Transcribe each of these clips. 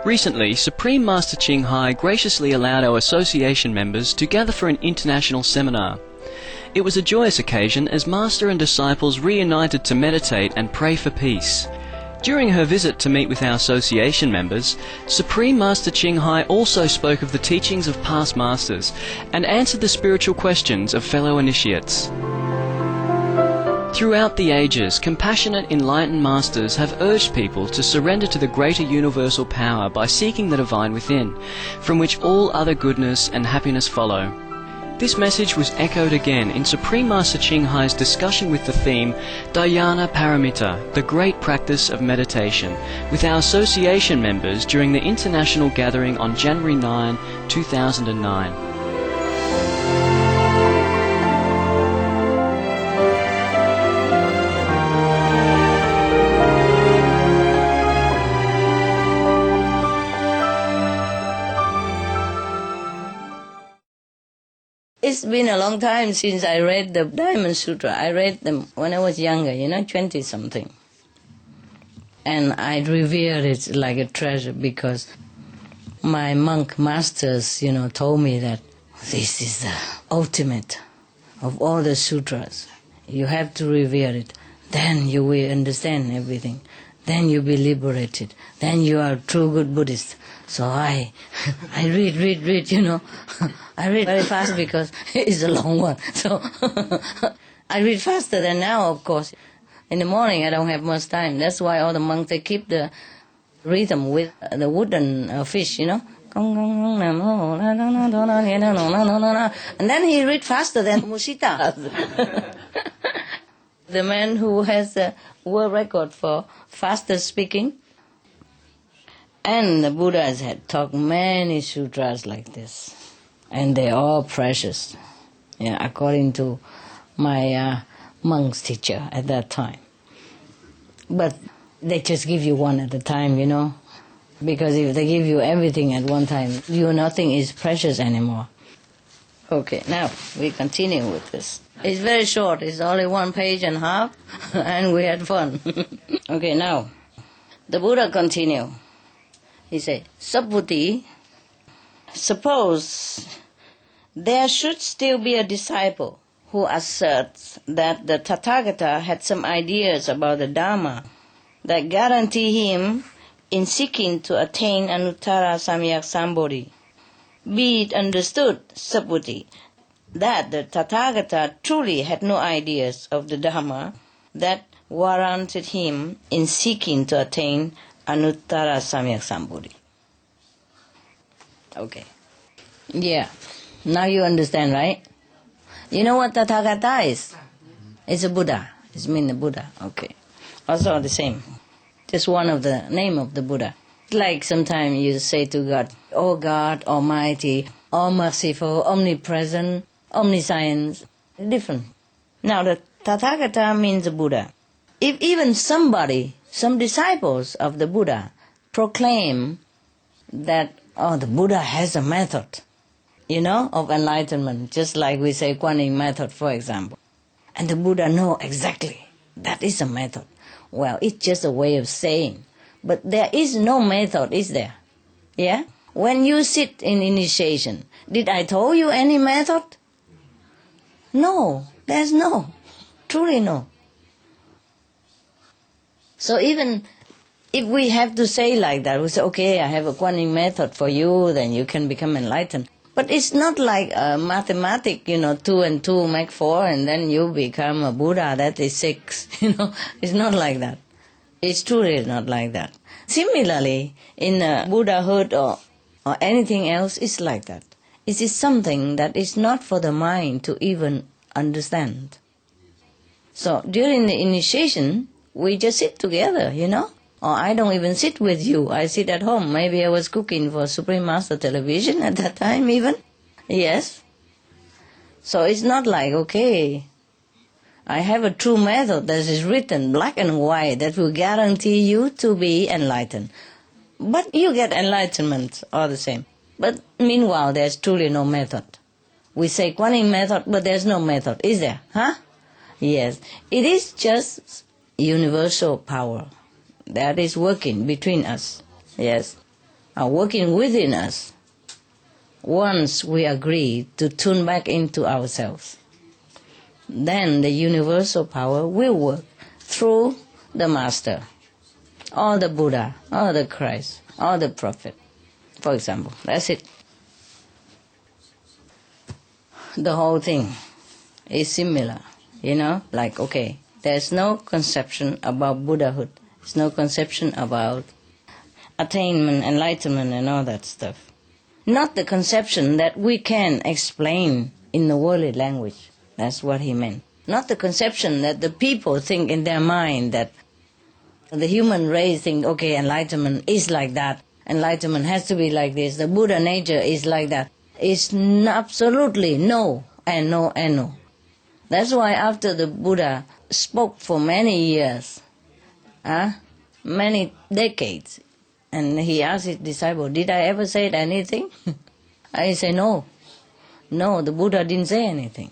Recently, Supreme Master Ching Hai graciously allowed our association members to gather for an international seminar. It was a joyous occasion as Master and disciples reunited to meditate and pray for peace. During her visit to meet with our association members, Supreme Master Ching Hai also spoke of the teachings of past masters and answered the spiritual questions of fellow initiates. Throughout the ages, compassionate enlightened masters have urged people to surrender to the greater universal power by seeking the divine within, from which all other goodness and happiness follow. This message was echoed again in Supreme Master Ching Hai's discussion with the theme Dhyana Paramita, the great practice of meditation, with our association members during the international gathering on January 9, 2009. It's been a long time since I read the Diamond Sutra. I read them when I was younger, 20-something. And I revered it like a treasure because my monk masters, told me that this is the ultimate of all the sutras. You have to revere it. Then you will understand everything. Then you'll be liberated. Then you are a true good Buddhist. So I read, I read very fast because it's a long one. So I read faster than now, of course. In the morning I don't have much time. That's why all the monks, they keep the rhythm with the wooden fish, And then he read faster than Musita. The man who has the world record for faster speaking. And the Buddhas had taught many sutras like this. And they're all precious, according to my monk's teacher at that time. But they just give you one at a time, because if they give you everything at one time, nothing is precious anymore. Okay, now we continue with this. It's very short, it's only 1.5 pages, and we had fun. Okay, now, the Buddha continued. He said, Subhuti, suppose there should still be a disciple who asserts that the Tathagata had some ideas about the Dharma that guarantee him in seeking to attain Anuttara Samyak Sambodhi. Be it understood, Subhuti, that the Tathagata truly had no ideas of the Dharma that warranted him in seeking to attain Anuttara Samyak Sambodhi. Okay. Yeah. Now you understand, right? You know what Tathagata is? It's a Buddha. It means a Buddha. Okay. Also the same. Just one of the name of the Buddha. Like sometimes you say to God, Oh God, Almighty, All Merciful, Omnipresent, Omniscience. Different. Now the Tathagata means a Buddha. If even somebody, some disciples of the Buddha proclaim that, the Buddha has a method, of enlightenment, just like we say Kuan Yin method, for example. And the Buddha know exactly that is a method. Well, it's just a way of saying. But there is no method, is there? Yeah? When you sit in initiation, did I tell you any method? No, there's no. Truly no. So even if we have to say like that, we say, okay, I have a Kuan Yin method for you, then you can become enlightened. But it's not like mathematics, 2 and 2 make 4, and then you become a Buddha, that is 6, It's not like that. It's truly not like that. Similarly, in Buddhahood or anything else, it's like that. It is something that is not for the mind to even understand. So during the initiation, we just sit together, Or I don't even sit with you. I sit at home. Maybe I was cooking for Supreme Master Television at that time even. Yes. So it's not like, okay, I have a true method that is written black and white that will guarantee you to be enlightened. But you get enlightenment all the same. But meanwhile, there's truly no method. We say Kuan Yin method, but there's no method, is there? Huh? Yes. It is just universal power that is working between us. Yes. are working within us once we agree to tune back into ourselves. Then the universal power will work through the Master, or the Buddha, or the Christ, or the Prophet, for example. That's it. The whole thing is similar, like, okay, there's no conception about Buddhahood. There's no conception about attainment, enlightenment, and all that stuff. Not the conception that we can explain in the worldly language. That's what he meant. Not the conception that the people think in their mind that the human race think, okay, enlightenment is like that. Enlightenment has to be like this. The Buddha nature is like that. It's absolutely no and no and no. That's why after the Buddha spoke for many years, many decades, and he asked his disciple, did I ever say anything? I say no. No, the Buddha didn't say anything.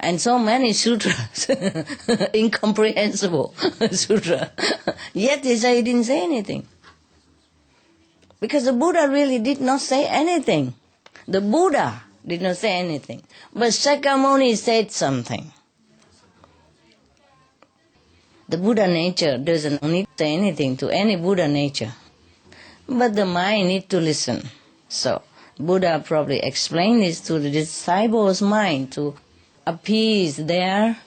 And so many sutras, incomprehensible sutra, yet he said he didn't say anything. Because the Buddha really did not say anything. The Buddha did not say anything. But Sakyamuni said something. The Buddha nature doesn't need to say anything to any Buddha nature. But the mind needs to listen. So Buddha probably explained this to the disciples' mind to appease their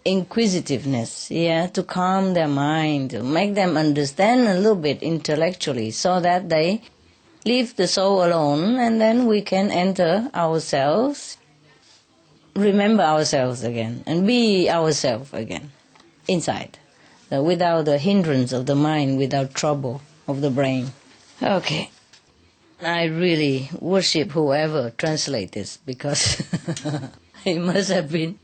inquisitiveness, to calm their mind, to make them understand a little bit intellectually so that they leave the soul alone and then we can enter ourselves, remember ourselves again and be ourselves again inside, without the hindrance of the mind, without trouble of the brain. Okay. I really worship whoever translates this because he must have been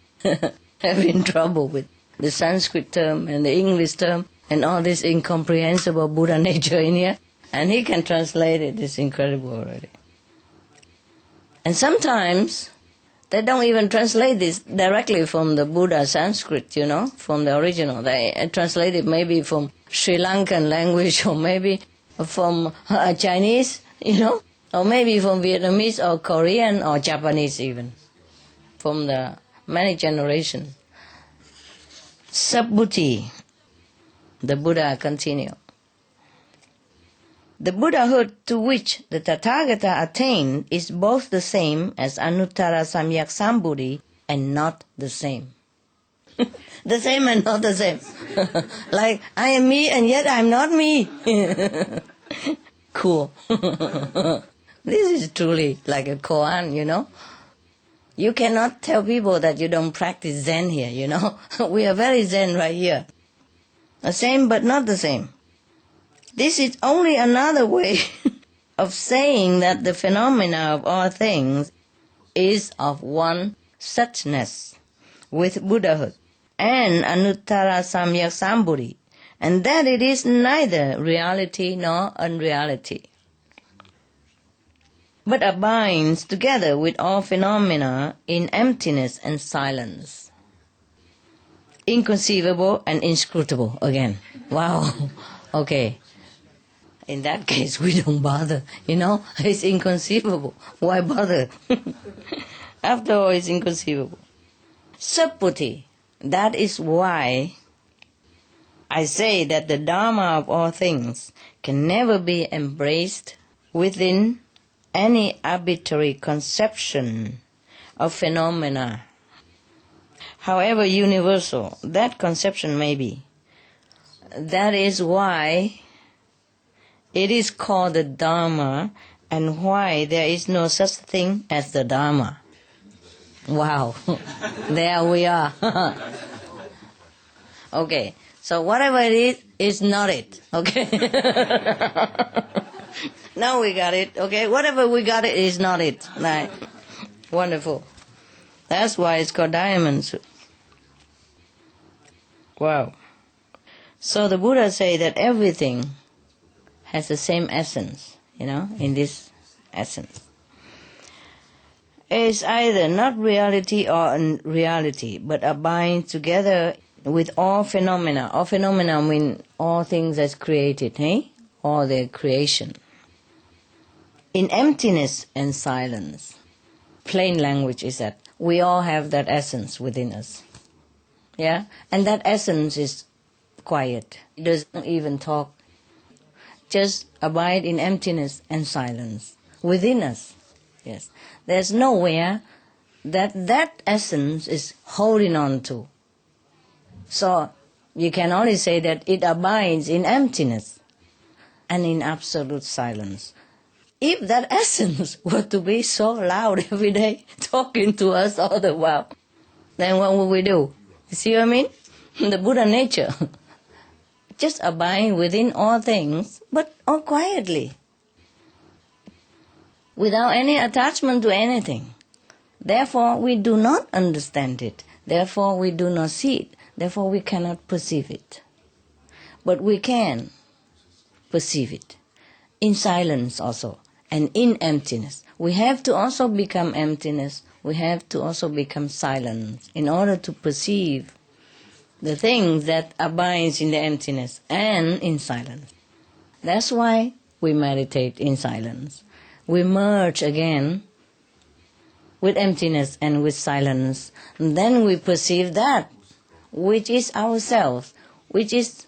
having trouble with the Sanskrit term and the English term and all this incomprehensible Buddha nature in here. And he can translate it. It's incredible already. And sometimes they don't even translate this directly from the Buddha Sanskrit, from the original. They translate it maybe from Sri Lankan language or maybe from Chinese, or maybe from Vietnamese or Korean or Japanese even, from the many generations. Subhuti, the Buddha continued. The Buddhahood to which the Tathagata attained is both the same as Anuttara Samyak Sambodhi and not the same. The same and not the same. Like, I am me and yet I am not me. Cool. This is truly like a koan, You cannot tell people that you don't practice Zen here, We are very Zen right here. The same but not the same. This is only another way of saying that the phenomena of all things is of one suchness with Buddhahood and Anuttara Samyak Sambodhi, and that it is neither reality nor unreality, but abides together with all phenomena in emptiness and silence. Inconceivable and inscrutable again. Wow. Okay. In that case, we don't bother, It's inconceivable. Why bother? After all, it's inconceivable. Subhuti, that is why I say that the Dharma of all things can never be embraced within any arbitrary conception of phenomena, however universal that conception may be. That is why it is called the Dharma, and why there is no such thing as the Dharma. Wow, there we are. Okay, so whatever it is not it, okay? Now we got it, okay? Whatever we got it is not it. Right. Wonderful. That's why it's called diamonds. Wow. So the Buddha say that everything has the same essence, in this essence. It is either not reality or unreality, but abides together with all phenomena. All phenomena mean all things that's created, All their creation. in emptiness and silence. Plain language is that we all have that essence within us. Yeah? And that essence is quiet. It doesn't even talk. Just abide in emptiness and silence within us. Yes. There's nowhere that essence is holding on to. So you can only say that it abides in emptiness and in absolute silence. If that essence were to be so loud every day, talking to us all the while, then what would we do? You see what I mean? The Buddha nature. Just abide within all things, but all quietly, without any attachment to anything. Therefore, we do not understand it. Therefore, we do not see it. Therefore, we cannot perceive it. But we can perceive it in silence also, and in emptiness. We have to also become emptiness. We have to also become silence in order to perceive the things that abides in the emptiness and in silence. That's why we meditate in silence. We merge again with emptiness and with silence. And then we perceive that which is ourselves, which is,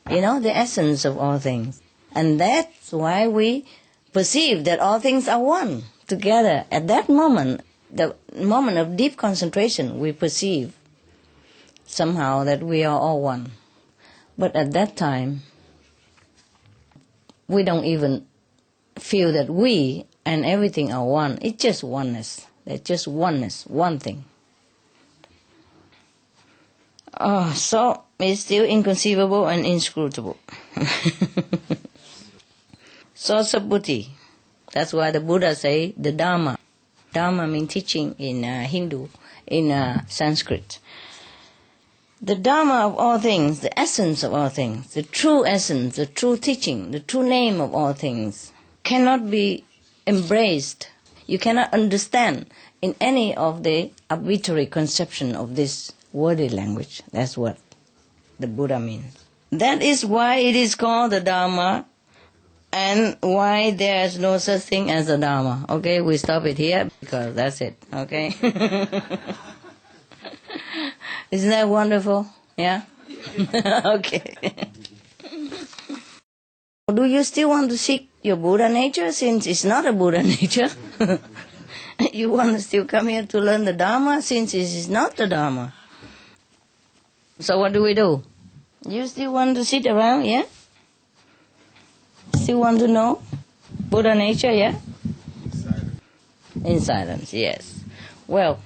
the essence of all things. And that's why we perceive that all things are one together. At that moment, the moment of deep concentration, we perceive somehow that we are all one. But at that time, we don't even feel that we and everything are one. It's just oneness. There's just oneness, one thing. So it's still inconceivable and inscrutable. Sosabuddhi. That's why the Buddha say the Dharma. Dharma means teaching in Hindu, in Sanskrit. The Dharma of all things, the essence of all things, the true essence, the true teaching, the true name of all things, cannot be embraced. You cannot understand in any of the arbitrary conception of this worldly language. That's what the Buddha means. That is why it is called the Dharma, and why there is no such thing as a Dharma. Okay, we stop it here because that's it. Okay. Isn't that wonderful? Yeah? Okay. Do you still want to seek your Buddha nature since it's not a Buddha nature? You want to still come here to learn the Dharma since it is not the Dharma? So what do we do? You still want to sit around, yeah? Still want to know Buddha nature, yeah? In silence, yes. Well,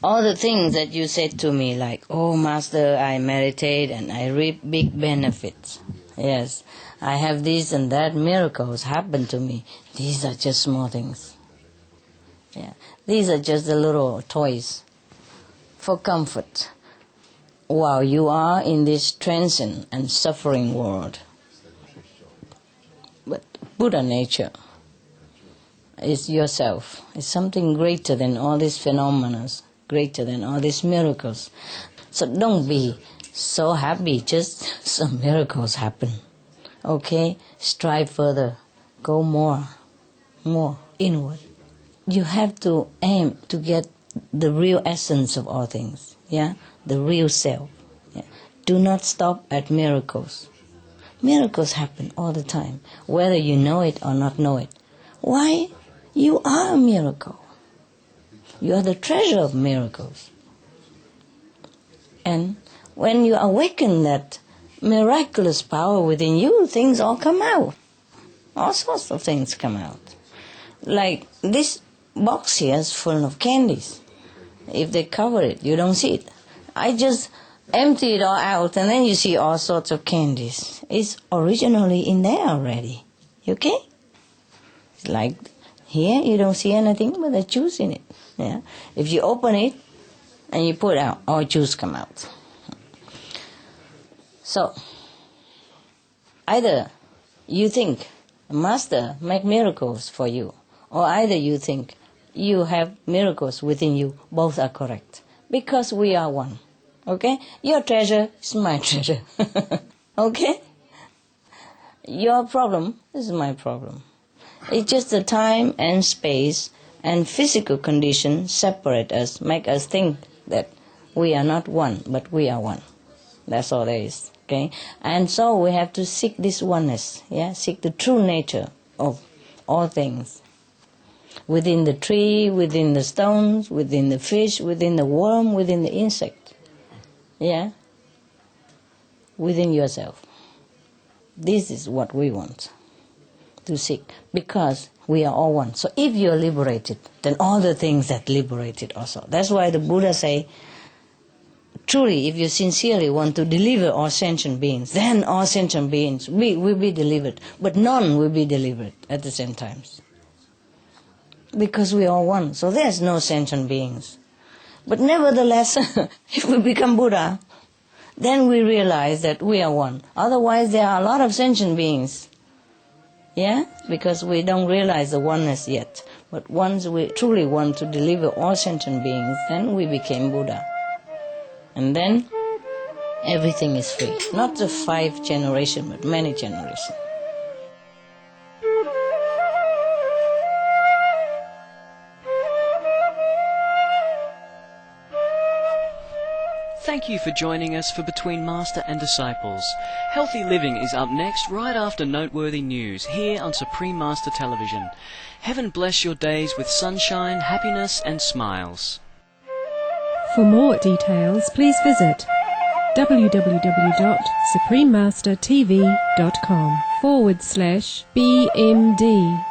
all the things that you said to me, like, oh, Master, I meditate and I reap big benefits. Yes, I have this and that, miracles happen to me. These are just small things. Yeah, these are just the little toys for comfort while you are in this transient and suffering world. But Buddha nature is yourself. It's something greater than all these phenomena, greater than all these miracles. So don't be so happy just some miracles happen. Okay? Strive further. Go more inward. You have to aim to get the real essence of all things. Yeah? The real self. Yeah? Do not stop at miracles. Miracles happen all the time, whether you know it or not know it. Why? You are a miracle. You are the treasure of miracles. And when you awaken that miraculous power within you, things all come out. All sorts of things come out. Like this box here is full of candies. If they cover it, you don't see it. I just empty it all out and then you see all sorts of candies. It's originally in there already. Okay? It's like here you don't see anything but the juice in it. Yeah? If you open it and you put out, all juice come out. So, either you think Master make miracles for you, or either you think you have miracles within you. Both are correct. Because we are one. Okay? Your treasure is my treasure. Okay? Your problem is my problem. It's just the time and space and physical condition separate us, make us think that we are not one, but we are one. That's all there is. Okay, and so we have to seek this oneness. Yeah, seek the true nature of all things. Within the tree, within the stones, within the fish, within the worm, within the insect. Yeah, within yourself. This is what we want to seek, because we are all one. So if you're liberated, then all the things that liberated also. That's why the Buddha say, truly, if you sincerely want to deliver all sentient beings, then all sentient beings will be delivered, but none will be delivered at the same time. Because we are one, so there's no sentient beings. But nevertheless, if we become Buddha, then we realize that we are one. Otherwise, there are a lot of sentient beings. Yeah? Because we don't realize the oneness yet. But once we truly want to deliver all sentient beings, then we became Buddha. And then everything is free. Not the 5 generations, but many generations. Thank you for joining us for Between Master and Disciples. Healthy Living is up next right after Noteworthy News here on Supreme Master Television. Heaven bless your days with sunshine, happiness and smiles. For more details, please visit www.suprememastertv.com/BMD